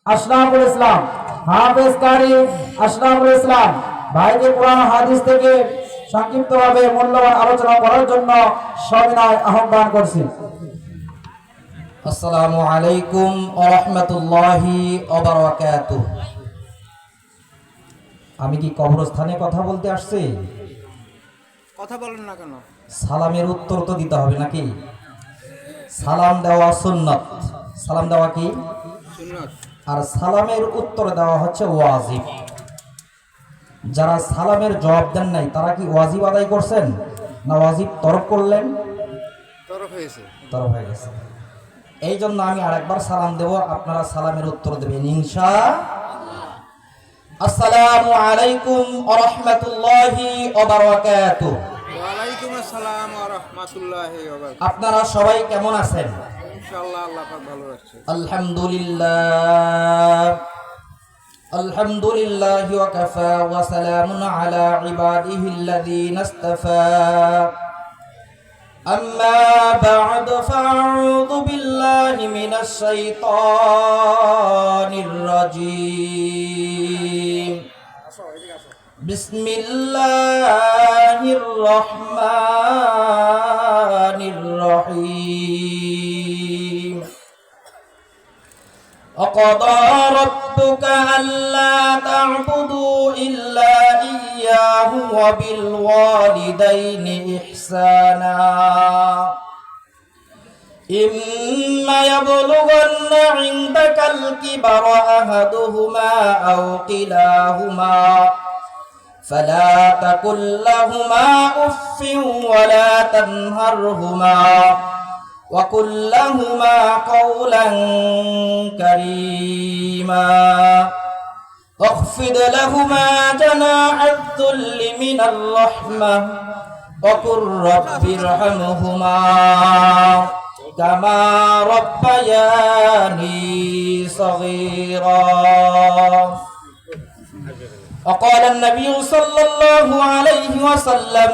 আশরাফুল ইসলাম, হাফেজ কারি আশরাফুল ইসলাম ভাইকে কোরআন হাদিস থেকে সংক্ষিপ্তভাবে মূল্যবান আলোচনা করার জন্য সবিনয় আহ্বান করছি। আসসালামু আলাইকুম ওয়া রাহমাতুল্লাহি ওয়া বারাকাতুহু। আমি কি কবরস্থানে কথা বলতে আসছি? কথা বলেন না কেন? সালামের উত্তর তো দিতে হবে নাকি? সালাম দেওয়া সুন্নাত। সালাম দেওয়া কি সুন্নাত, আর সালামের উত্তর দেওয়া হচ্ছে ওয়াজিব। যারা সালামের জবাব দেন নাই তারা কি ওয়াজিব আদায় করছেন না ওয়াজিব তরক করলেন? তরফ হয়েছে। তরক হয়ে গেছে। এই জন্য আমি আরেকবার সালাম দেব, আপনারা সালামের উত্তর দেবেন ইনশাআল্লাহ। আসসালামু আলাইকুম ওয়া রাহমাতুল্লাহি ওয়া বারাকাতুহু। ওয়ালাইকুম আসসালাম ওয়া রাহমাতুল্লাহি ওয়া বারাকাতুহু। আপনারা সবাই কেমন আছেন? ইনশাআল্লাহ আল্লাহ পাক ভালো রাখছে। আলহামদুলিল্লাহ। আলহামদুলিল্লাহি ওয়া কাফা ওয়া সালামুন আলা ইবাদিহিল্লাযীনা ইসতাফা। أما بعد فأعوذ بالله من الشيطان الرجيم. بسم الله الرحمن الرحيم. وقضى ربك ألا تعبدوا إلا إياه وبالوالدين إحسانا. إما يبلغن عندك الكبر أحدهما أو كلاهما فلا تقل لهما أف ولا تنهرهما وقل لهما قولا كريما. واخفض لهما جناح الذل من الرحمة وقل رب ارحمهما كما ربياني صغيرا. وقال النبي صلى الله عليه وسلم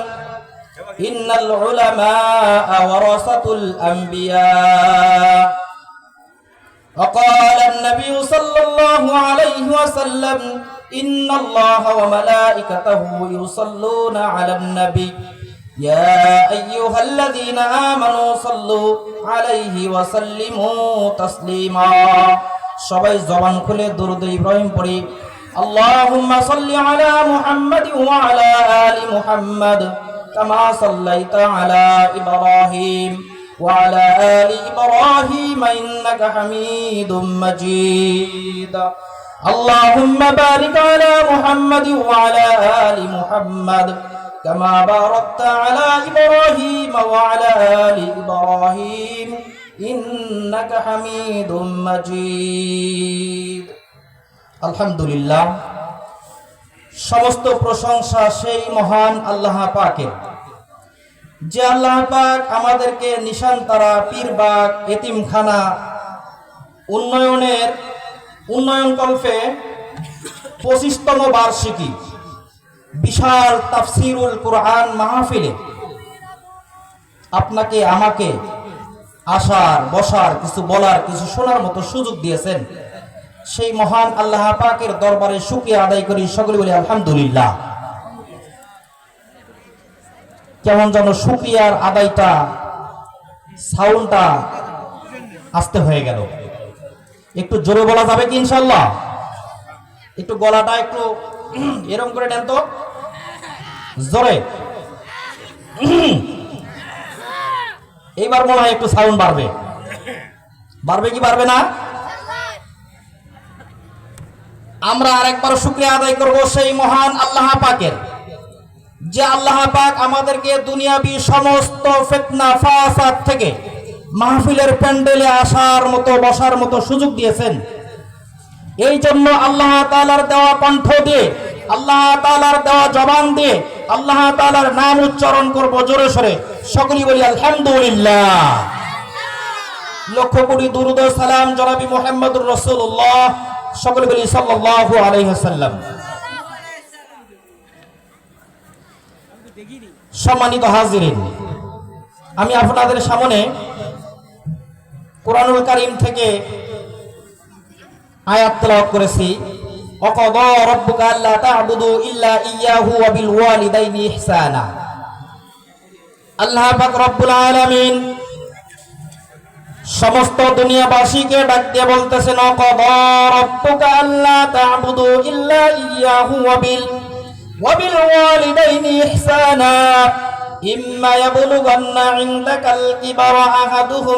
إن العلماء ورثة الأنبياء. وقال النبي صلى الله عليه وسلم إن الله وملائكته يصلون على النبي يا أيها الذين آمنوا صلوا عليه وسلموا تسليما. সবাই জবান খুলে দরুদ ইব্রাহিম পড়ি। আল্লাহুম্মা সাল্লি আলা মুহাম্মাদ ওয়া আলা আলি মুহাম্মাদ কামা সাল্লাইতা আলা ইব্রাহিম ওয়া আলা আলি ইব্রাহিম ইন্নাকা হামিদুম মাজিদ. আল্লাহুম্মা বারিক আলা মুহাম্মাদ ওয়া আলা আলি মুহাম্মাদ কামা বারাকতা আলা ইব্রাহিম ওয়া আলা আলি ইব্রাহিম ইন্নাকা হামিদুম মাজিদ। আলহামদুলিল্লাহ, সমস্ত প্রশংসা সেই মহান আল্লাহ পাকের, যে আল্লাহ পাক আমাদেরকে নিশান তারা পীরবাগ এতিমখানা উন্নয়ন কল্পে 25তম বার্ষিকী বিশাল তাফসিরুল কুরআন মাহফিলে আপনাকে আমাকে আসার, বসার, কিছু বলার, কিছু শোনার মতো সুযোগ দিয়েছেন। সেই মহান আল্লাহ পাকের দরবারে শুকরিয়া আদায় করি, সকলে বলি আলহামদুলিল্লাহ। কেমন যেন শুকরিয়ার আদায়টা, সাউন্ডটা আস্তে হয়ে গেল। একটু জোরে বলা যাবে কি ইনশাআল্লাহ? একটু গলাটা একটু এরকম করে নেন তো, জোরে। এইবার মনে হয় একটু সাউন্ড বাড়বে। বাড়বে কি বাড়বে না? আমরা আরেকবার শুকরিয়া আদায় করব সেই মহান আল্লাহ পাকের, যে আল্লাহ পাক আমাদেরকে দুনিয়াবি সমস্ত ফিতনা ফাসাদ থেকে মাহফিলের প্যান্ডেলে আসার মতো, বসার মতো সুযোগ দিয়েছেন। এই জন্য আল্লাহ তাআলার দেওয়া কণ্ঠ দিয়ে, আল্লাহ তাআলার দেওয়া জবান দিয়ে আল্লাহ তাআলার নাম উচ্চারণ করব জোরে সরে, সকলেই বলি আলহামদুলিল্লাহ। লক্ষ কোটি দুরূদ ও সালাম জনাবি মুহাম্মদুর রাসূলুল্লাহ, সকলে বলি সাল্লাল্লাহু আলাইহি ওয়াসাল্লাম। সম্মানিত হাজিরিন, আমি আপনাদের সামনে কোরআনুল কারীম থেকে আয়াত তেলাওয়াত করেছি, ওয়াকাদা রাব্বুকা আল্লা তা'বুদু ইল্লা ইয়্যাহু ওয়া বিল ওয়ালিদাইনি ইহসানা। আল্লাহ পাক রব্বুল আলামিন সমস্ত দুনিয়াবাসীকে ডাক দিয়ে বলতেছেন, ওয়াকাদা রাব্বুকা আল্লা তা'বুদু ইল্লা ইয়্যাহু ওয়া বিল ওয়ালিদাইনি ইহসানা ইম্মা ইয়াবলুগান্না ইনদাকাল কিবারা আহাদুহুম